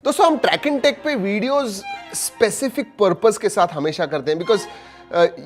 दोस्तों हम track and take पे वीडियोस स्पेसिफिक पर्पस के साथ हमेशा करते हैं बिकॉज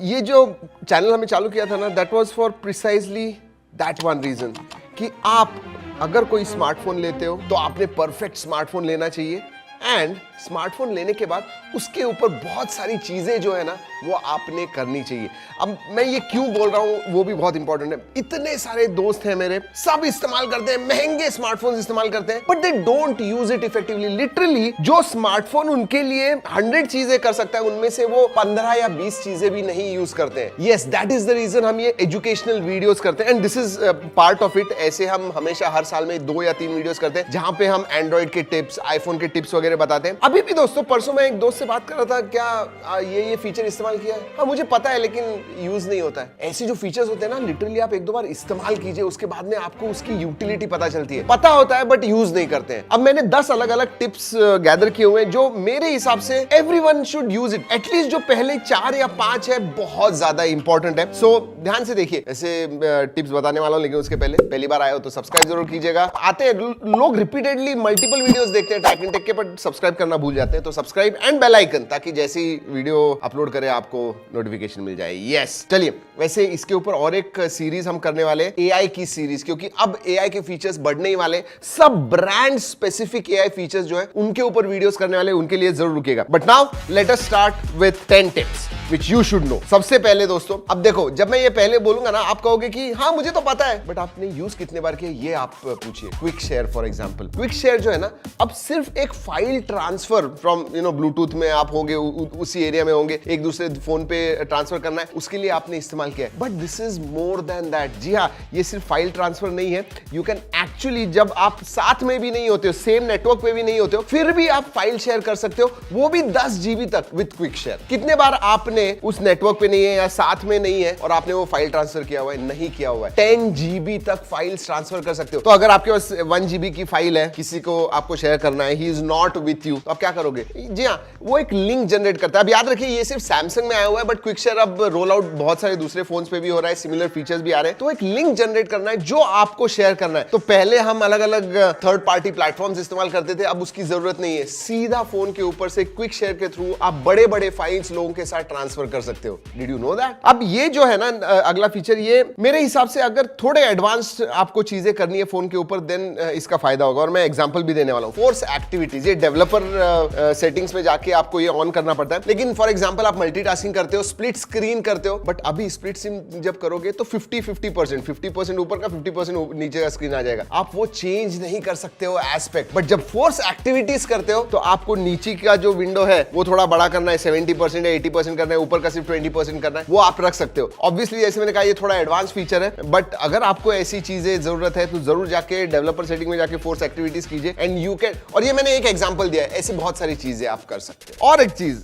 ये जो चैनल हमें चालू किया था ना that was for precisely that one reason कि आप अगर कोई स्मार्टफोन लेते हो तो आपने परफेक्ट स्मार्टफोन लेना चाहिए एंड स्मार्टफोन लेने के बाद उसके ऊपर बहुत सारी चीजें जो है ना वो आपने करनी चाहिए। अब मैं ये क्यों बोल रहा हूं वो भी बहुत इंपॉर्टेंट है। इतने सारे दोस्त हैं मेरे, सब इस्तेमाल करते हैं, महंगे स्मार्टफोन्स इस्तेमाल करते हैं, but they don't use it effectively. Literally जो स्मार्टफोन उनके लिए 100 चीजें कर सकता है उनमें से वो 15 या 20 चीजें भी नहीं यूज करते हैं। Yes, that is the reason हम ये एजुकेशनल वीडियोस करते हैं and this is part of it. ऐसे हम हमेशा हर साल में 2 या 3 वीडियोस करते हैं जहां पे हम एंड्रॉइड के टिप्स, आईफोन के टिप्स वगैरह बताते हैं। अभी भी दोस्तों परसों मैं एक दोस्त से बात कर रहा था, क्या ये फीचर इस्तेमाल किया है? हाँ मुझे पता है लेकिन यूज नहीं होता है। ऐसे जो फीचर्स होते हैं ना लिटरली आप 1-2 बार इस्तेमाल कीजिए, उसके बाद में आपको उसकी यूटिलिटी पता चलती है। पता होता है बट यूज नहीं करते हैं। अब मैंने 10 अलग अलग टिप्स गैदर किए हुए हैं जो मेरे हिसाब से everyone should use it. At least जो पहले 4 या 5 है बहुत ज्यादा इंपॉर्टेंट है। सो ध्यान से देखिए, ऐसे टिप्स बताने वाला हूं लेकिन उसके पहली बार आए हो तो सब्सक्राइब जरूर कीजिएगा। आते हैं लोग रिपीटेडली मल्टीपल वीडियोस देखते हैं ट्रैक एंड टेक के बट सब्सक्राइब करना भूल जाते हैं, तो सब्सक्राइब एंड बेल आइकन ताकि जैसी वीडियो अपलोड करे आपको नोटिफिकेशन मिल जाए। यस, चलिए वैसे इसके ऊपर और एक सीरीज हम करने वाले हैं, एआई की सीरीज, क्योंकि अब एआई के फीचर्स बढ़ने ही वाले। सब ब्रांड स्पेसिफिक एआई फीचर्स जो है उनके ऊपर वीडियोस करने वाले, उनके लिए जरूर रुकिएगा। But now let us start with 10 tips which you should know. सबसे पहले दोस्तों, अब देखो जब मैं ये पहले बोलूंगा ना आप कहोगे कि हाँ मुझे तो पता है, बट आपने यूज कितने बार किया ये आप पूछिए। Quick share for example, quick share जो है ना अब सिर्फ एक फाइल ट्रांसफर फ्रॉम ब्लूटूथ में आप होंगे, उसी एरिया में होंगे, एक दूसरे फोन पे ट्रांसफर करना है, उसके लिए आपने इस्तेमाल किया है। But this is more than that. जी हाँ, ये सिर्फ फाइल ट्रांसफर नहीं है। यू कैन एक्चुअली, जब आप साथ में भी नहीं होते हो, सेम नेटवर्क पे भी नहीं होते हो, फिर भी आप फाइल शेयर कर सकते हो, वो भी 10 GB तक विद क्विक शेयर। कितने बार आपने उस नेटवर्क पे नहीं है या साथ में नहीं है और आपने वो फाइल ट्रांसफर किया हुआ है? नहीं किया हुआ है। 10 GB तक फाइल्स ट्रांसफर कर सकते हो। तो अगर आपके पास 1 GB की फाइल है, किसी को आपको शेयर करना है, he is not with you, तो आप क्या करोगे? जी हाँ, वो एक लिंक जनरेट करता है। अब याद रखिए ये सिर्फ सैमसंग में आया हुआ है, बट क्विक शेयर अब रोल आउट बहुत सारे दूसरे फोन्स पे भी हो रहा है, सिमिलर फीचर्स भी आ रहे हैं। तो एक लिंक जनरेट करना है जो आपको शेयर करना है। तो पहले हम अलग अलग थर्ड पार्टी प्लेटफॉर्म्स इस्तेमाल करते थे, अब उसकी जरूरत नहीं है। सीधा फोन के ऊपर से क्विक शेयर के थ्रू आप बड़े बड़े फाइल्स लोगों के साथ ट्रांसफर कर सकते हो। Did you know that? अब ये जो है ना अगला फीचर, ये मेरे हिसाब से अगर थोड़े एडवांस्ड आपको चीजें करनी है फोन के ऊपर देन इसका फायदा होगा, और मैं एग्जांपल भी देने वाला हूं। फोर्स एक्टिविटीज, ये डेवलपर सेटिंग्स में जाके आपको ये ऑन करना पड़ता है। लेकिन फॉर एग्जांपल आप मल्टीटास्किंग करते हो, स्प्लिट स्क्रीन करते हो, बट अभी स्प्लिट स्क्रीन जब करोगे तो 50% ऊपर का 50% नीचे का स्क्रीन आ जाएगा। आप वो चेंज नहीं कर सकते हो एस्पेक्ट। बट जब फोर्स एक्टिविटीज करते हो तो आपको नीचे का जो विंडो है वो थोड़ा बड़ा करना है, 70% या 80% करना है, ऊपर का सिर्फ 20% करना है, वो आप रख सकते हो। ऑब्वियसली जैसे मैंने कहा ये थोड़ा एडवांस फीचर है, बट अगर आपको ऐसी चीजें जरूरत है तो जरूर जाके डेवलपर सेटिंग में जाके फोर्स एक्टिविटीज कीजिए एंड यू कैन। और ये मैंने एक एग्जांपल दिया है, ऐसी बहुत सारी चीजें आप कर सकते हो। और एक चीज,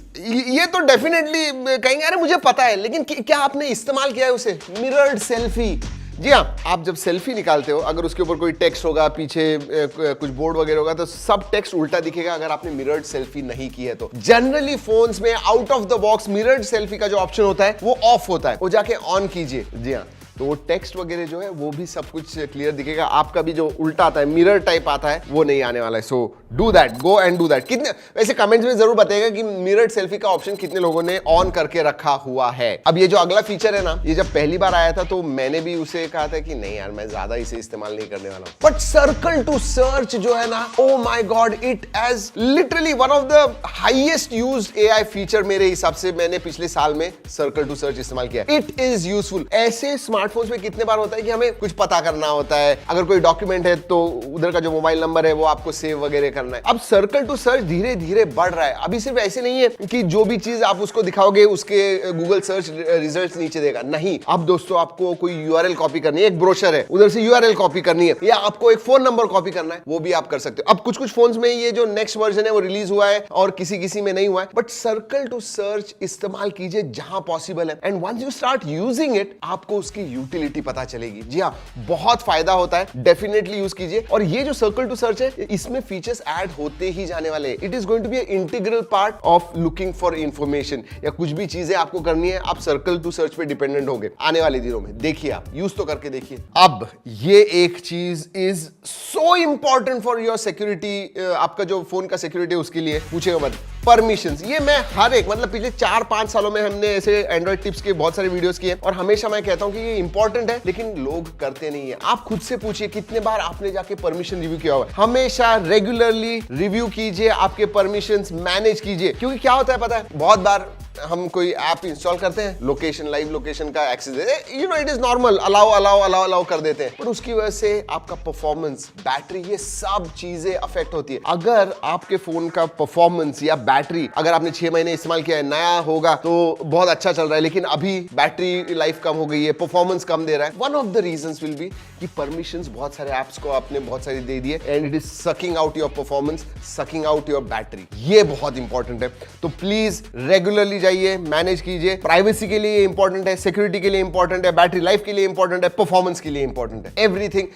ये तो डेफिनेटली कहेंगे अरे मुझे पता है, लेकिन क्या आपने इस्तेमाल किया है उसे? Mirrored selfie. जी हाँ, आप जब सेल्फी निकालते हो, अगर उसके ऊपर कोई टेक्स्ट होगा, पीछे कुछ बोर्ड वगैरह होगा, तो सब टेक्स्ट उल्टा दिखेगा अगर आपने मिरर्ड सेल्फी नहीं की है तो। जनरली फोन्स में out of the box mirrored selfie का जो ऑप्शन होता है वो ऑफ होता है, वो जाके ऑन कीजिए। जी हाँ, तो वो टेक्स्ट वगैरह जो है वो भी सब कुछ क्लियर दिखेगा। आपका भी जो उल्टा आता है, मिरर टाइप आता है, वो नहीं आने वाला है। So do that, go and do that. कितने वैसे कमेंट्स में जरूर बताइएगा कि मिरर्ड सेल्फी का ऑप्शन कितने लोगों ने ऑन करके रखा हुआ है। अब ये जो अगला फीचर है ना, ये जब पहली बार आया था तो मैंने भी उसे कहा था कि नहीं यार मैं ज्यादा इसे इस्तेमाल नहीं करने वाला हूं। बट सर्कल टू सर्च जो है ना, oh my God, it as literally one of the highest used AI feature मेरे हिसाब से। मैंने पिछले साल में सर्कल टू सर्च इस्तेमाल किया। It is useful. ऐसे स्मार्टफोन्स में कितने बार होता है कि हमें कुछ पता करना होता है, अगर कोई डॉक्यूमेंट है तो उधर का जो मोबाइल नंबर है वो आपको सेव वगैरह करना है। अब सर्कल टू सर्च धीरे धीरे बढ़ रहा है। अभी सिर्फ ऐसे नहीं है कि जो भी चीज आप उसको दिखाओगे उसके गूगल सर्च रिजल्ट्स नीचे देगा, नहीं। अब दोस्तों आपको कोई यूआरएल कॉपी करनी है, एक ब्रोशर है उधर से यूआरएल कॉपी करनी है, या आपको एक फोन नंबर कॉपी करना है, वो भी आप कर सकते हो। अब कुछ कुछ फोन्स में ये जो नेक्स्ट वर्जन है वो रिलीज हुआ है और किसी किसी में नहीं हुआ है, बट सर्कल टू सर्च इस्तेमाल कीजिए जहां पॉसिबल है, and once you start using it आपको उसकी यूटिलिटी पता चलेगी। जी हाँ, बहुत फायदा होता है, डेफिनेटली यूज कीजिए। और ये जो सर्कल टू सर्च है, इसमें फीचर्स ऐड होते ही जाने वाले हैं। It is going to be integral part of looking for information, या कुछ भी चीजें आपको करनी है, आप सर्कल टू सर्च पे डिपेंडेंट होंगे आने वाले दिनों में। देखिए, आप यूज तो करके देखिए। अब ये एक चीज is so important for your security, आपका जो फोन का सिक्योरिटी उसके लिए पूछेगा मत, परमिशंस। ये मैं हर एक, मतलब पिछले 4-5 सालों में हमने ऐसे एंड्रॉइड टिप्स के बहुत सारे वीडियोस किए, और हमेशा मैं कहता हूं कि ये इंपॉर्टेंट है, लेकिन लोग करते नहीं है। आप खुद से पूछिए कितने बार आपने जाके परमिशन रिव्यू किया हुआ है। हमेशा रेगुलरली रिव्यू कीजिए, आपके परमिशंस मैनेज कीजिए, क्योंकि क्या होता है पता है, बहुत बार हम कोई ऐप इंस्टॉल करते हैं, लोकेशन, लाइव लोकेशन का एक्सेस देते, you know it is normal, allow कर देते हैं, पर उसकी वजह से आपका परफॉर्मेंस, बैटरी, ये सब चीजें अफेक्ट होती है। अगर आपके फोन का परफॉर्मेंस या बैटरी, अगर आपने 6 महीने इस्तेमाल किया है, नया होगा तो बहुत अच्छा चल रहा है, लेकिन अभी बैटरी लाइफ कम हो गई है, परफॉर्मेंस कम दे रहा है, one of the reasons will be कि परमिशंस बहुत सारे ऐप्स को आपने बहुत सारी दे दिए, and it is sucking out your performance, sucking out your battery. ये बहुत इंपॉर्टेंट है, तो प्लीज रेगुलरली जाइए, मैनेज कीजिए। प्राइवेसी के लिए इंपॉर्टेंट है, सिक्योरिटी के लिए इंपॉर्टेंट है, बैटरी लाइफ के लिए इंपॉर्टेंट है, परफॉर्मेंस के लिए इंपॉर्टेंट है, एवरीथिंग।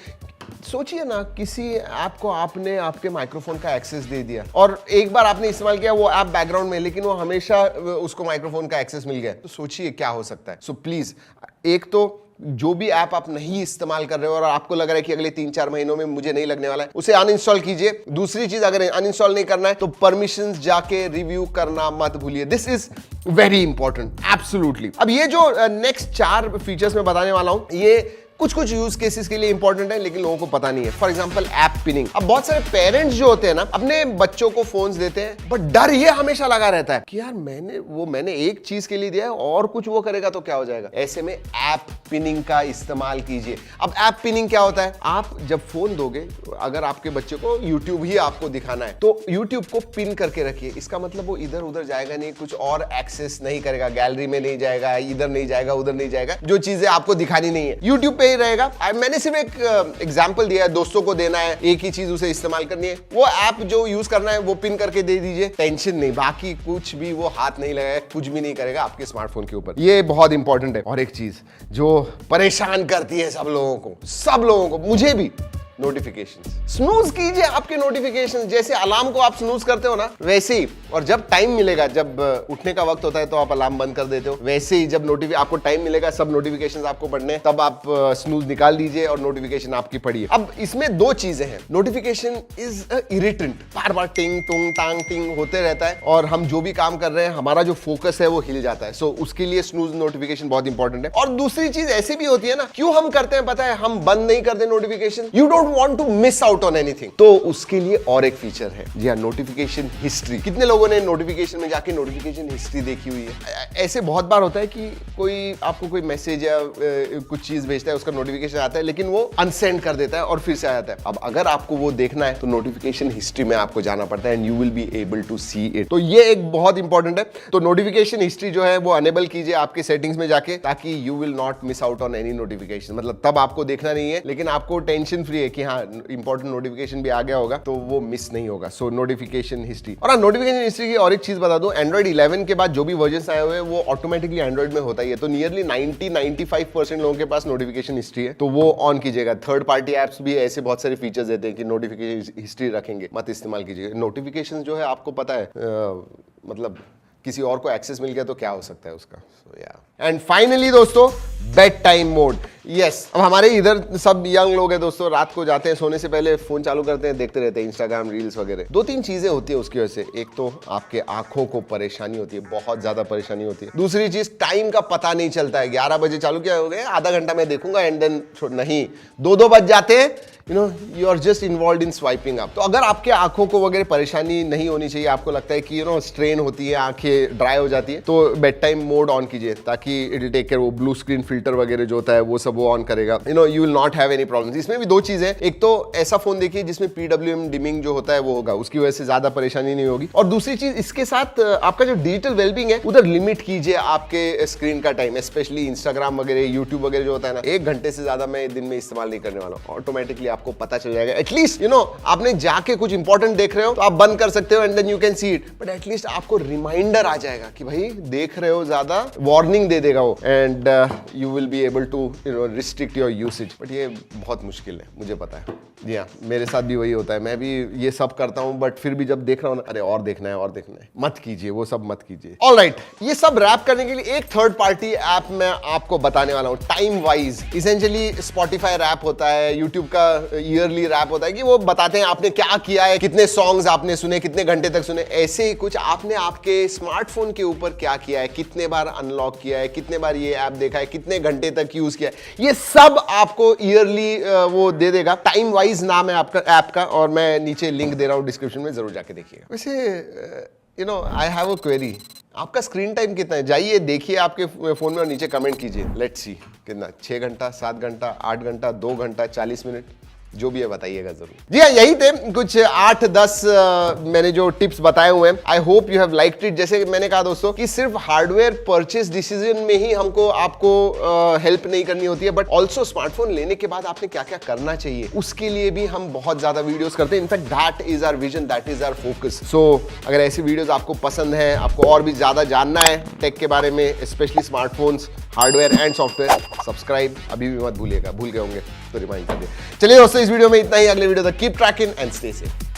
सोचिए ना, किसी ऐप को आपने आपके माइक्रोफोन का एक्सेस दे दिया, और एक बार आपने इस्तेमाल किया वो ऐप बैकग्राउंड में, लेकिन वो हमेशा उसको माइक्रोफोन का एक्सेस मिल गया, तो सोचिए क्या हो सकता है। सो प्लीज, एक तो जो भी ऐप आप नहीं इस्तेमाल कर रहे हो और आपको लग रहा है कि अगले 3-4 महीनों में मुझे नहीं लगने वाला है, उसे अनइंस्टॉल कीजिए। दूसरी चीज, अगर अनइंस्टॉल नहीं करना है तो परमिशंस जाके रिव्यू करना मत भूलिए। This is very important, absolutely. अब ये जो नेक्स्ट 4 फीचर्स मैं बताने वाला हूं, ये कुछ यूज केसेस के लिए इंपॉर्टेंट है, लेकिन लोगों को पता नहीं है। For example, app pinning. अब बहुत सारे पेरेंट्स जो होते हैं ना, अपने बच्चों को फोन्स देते हैं, बट डर ये हमेशा लगा रहता है कि यार मैंने एक चीज के लिए दिया है और कुछ वो करेगा तो क्या हो जाएगा। ऐसे में ऐप पिनिंग का इस्तेमाल कीजिए। अब ऐप पिनिंग क्या होता है, आप जब फोन दोगे, अगर आपके बच्चे को यूट्यूब ही आपको दिखाना है, तो यूट्यूब को पिन करके रखिए। इसका मतलब वो इधर उधर जाएगा नहीं, कुछ और एक्सेस नहीं करेगा, गैलरी में नहीं जाएगा, इधर नहीं जाएगा, उधर नहीं जाएगा, जो चीजें आपको दिखानी नहीं है यूट्यूब पे रहेगा। मैंने सिर्फ एक एग्जांपल दिया है, दोस्तों को देना है, एक ही चीज उसे इस्तेमाल करनी है, वो ऐप जो यूज करना है वो पिन करके दे दीजिए, टेंशन नहीं, बाकी कुछ भी वो हाथ नहीं लगाएगा, कुछ भी नहीं करेगा आपके स्मार्टफोन के ऊपर। ये बहुत इंपॉर्टेंट है। और एक चीज जो परेशान करती है सब लोगों को, मुझे भी, नोटिफिकेशंस। स्नूज कीजिए आपके नोटिफिकेशंस। जैसे अलार्म को आप स्नूज करते हो ना, वैसे ही, और जब टाइम मिलेगा, जब उठने का वक्त होता है तो आप अलार्म बंद कर देते हो, वैसे ही जब आपको टाइम मिलेगा, सब नोटिफिकेशंस आपको पढ़ने, तब आप स्नूज निकाल दीजिए और नोटिफिकेशन आपकी पढ़िए। अब इसमें 2 चीजें हैं। नोटिफिकेशन इज इरिटेंट, बार बार टिंग टुंग टांग टिंग होते रहता है, और हम जो भी काम कर रहे हैं, हमारा जो फोकस है वो हिल जाता है। सो उसके लिए स्नूज नोटिफिकेशन बहुत इंपॉर्टेंट है। और दूसरी चीज ऐसी भी होती है ना, क्यों हम करते हैं पता है, हम बंद नहीं करते notification, you don't want to miss out on anything, तो उसके लिए और एक फीचर है। जी हाँ, नोटिफिकेशन हिस्ट्री। कितने लोगों ने नोटिफिकेशन में जाके नोटिफिकेशन हिस्ट्री देखी हुई है? ऐसे बहुत बार होता है कि कोई आपको कोई मैसेज या कुछ चीज भेजता है, उसका नोटिफिकेशन आता है, लेकिन वो अनसेंड कर देता है और फिर से आ जाता है। अब अगर आपको वो देखना है तो नोटिफिकेशन हिस्ट्री में आपको जाना पड़ता है, and you will be able to see it. तो ये एक बहुत इंपॉर्टेंट है। तो नोटिफिकेशन हिस्ट्री जो है वो अनेबल कीजिए आपके सेटिंग्स में जाके, ताकि you will not miss out on any notification. मतलब तब आपको देखना नहीं है, लेकिन आपको टेंशन फ्री है कि हाँ, इंपॉर्टेंट नोटिफिकेशन भी आ गया होगा तो वो मिस नहीं होगा। सो नोटिफिकेशन हिस्ट्री। और नोटिफिकेशन हिस्ट्री की और एक चीज बता दूं, एंड्रॉइड 11 के बाद जो भी वर्जन आए हुए हैं वो ऑटोमेटिकली एंड्रॉइड में होता ही है। तो नियरली 90-95% लोगों के पास नोटिफिकेशन हिस्ट्री है, तो वो ऑन कीजिएगा। थर्ड पार्टी एप्स भी ऐसे बहुत सारे फीचर्स देते हैं कि नोटिफिकेशन हिस्ट्री रखेंगे, मत इस्तेमाल कीजिएगा। नोटिफिकेशन जो है आपको पता है, मतलब किसी और को एक्सेस मिल गया तो क्या हो सकता है उसका। सो या एंड फाइनली दोस्तों, बेड टाइम मोड। यस, अब हमारे इधर सब यंग लोग हैं दोस्तों, रात को जाते हैं सोने से पहले फोन चालू करते हैं, देखते रहते हैं इंस्टाग्राम रील्स वगैरह। 2-3 चीजें होती है उसकी वजह से। एक तो आपके आंखों को परेशानी होती है, बहुत ज्यादा परेशानी होती है। दूसरी चीज, टाइम का पता नहीं चलता है। 11 बजे चालू किया हो गया, आधा घंटा मैं देखूंगा, एंड देन नहीं, 2-2 बज जाते हैं, you are just involve in swiping up. तो अगर आपके आंखों को वगैरह परेशानी नहीं होनी चाहिए, आपको लगता है कि स्ट्रेन होती है, आंखें ड्राई हो जाती है, तो बेड टाइम मोड ऑन कीजिए, ताकि इट विल टेक केयर। वो ब्लू स्क्रीन फिल्टर वगैरह जो होता है वो सब वो ऑन करेगा। You will not have any problems. इसमें भी 2 चीजें, एक तो ऐसा फोन देखिए जिसमें PWM डिमिंग जो होता है वो होगा, उसकी वजह से ज्यादा परेशानी नहीं होगी। और दूसरी चीज, इसके साथ आपका जो डिजिटल वेलबींग है उधर लिमिट कीजिए आपके स्क्रीन का टाइम, स्पेशली इंस्टाग्राम वगैरह, यूट्यूब वगैरह जो होता है ना, 1 घंटे से ज्यादा मैं दिन में इस्तेमाल नहीं करने वाला हूँ। ऑटोमेटिकली आपको पता चल जाएगा। एटलीस्ट आपने जाके कुछ इंपॉर्टेंट देख रहे हो तो आप बंद कर सकते हो and then you can see it, but at least आपको रिमाइंडर आ जाएगा कि भाई देख रहे हो, ज्यादा वार्निंग दे देगा वो, and you will be able to restrict your usage. But ये बहुत मुश्किल है, मुझे पता है। जी हाँ, मेरे साथ भी वही होता है, मैं भी ये सब करता हूँ, बट फिर भी जब देख रहा हूँ ना, अरे और देखना है और देखना है, मत कीजिए वो सब, मत कीजिए। ऑलराइट, ये सब रैप करने के लिए एक थर्ड पार्टी ऐप मैं आपको बताने वाला हूँ, time wise. Essentially Spotify wrap होता है, यूट्यूब का ईयरली रैप होता है कि वो बताते हैं आपने क्या किया है, कितने सॉन्ग्स आपने सुने, कितने घंटे तक सुने, ऐसे ही कुछ आपने आपके स्मार्टफोन के ऊपर क्या किया है, कितने बार अनलॉक किया है, कितने बार ये ऐप देखा है, कितने घंटे तक यूज किया है, ये सब आपको ईयरली वो दे देगा। टाइम वाइज नाम है आपका ऐप का, और मैं नीचे लिंक दे रहा हूं डिस्क्रिप्शन में, जरूर जाके देखिएगा। वैसे आई हैव अ क्वेरी, आपका स्क्रीन टाइम कितना है? जाइए देखिए आपके फोन में और नीचे कमेंट कीजिए। लेट्स सी कितना, 6 घंटा, 7 घंटा, 8 घंटा, 2 घंटा, 40 मिनट, जो भी है बताइएगा जरूर। जी हाँ, यही थे कुछ 8-10 मैंने जो टिप्स बताए हुए हैं। I hope you have liked it. जैसे मैंने कहा दोस्तों कि सिर्फ हार्डवेयर परचेज डिसीजन में ही आपको हेल्प नहीं करनी होती है, बट ऑल्सो स्मार्टफोन लेने के बाद आपने क्या क्या करना चाहिए उसके लिए भी हम बहुत ज्यादा वीडियोस करते हैं। In fact that is our vision, that is our focus. So अगर ऐसी वीडियोस आपको पसंद है, आपको और भी ज्यादा जानना है टेक के बारे में, specially smartphones, hardware and software, subscribe अभी भी मत भूलिएगा। भूल गए होंगे तो रिमाइंड कर दे। चलिए दोस्तों, इस वीडियो में इतना ही। अगले वीडियो तक keep trekking and stay safe.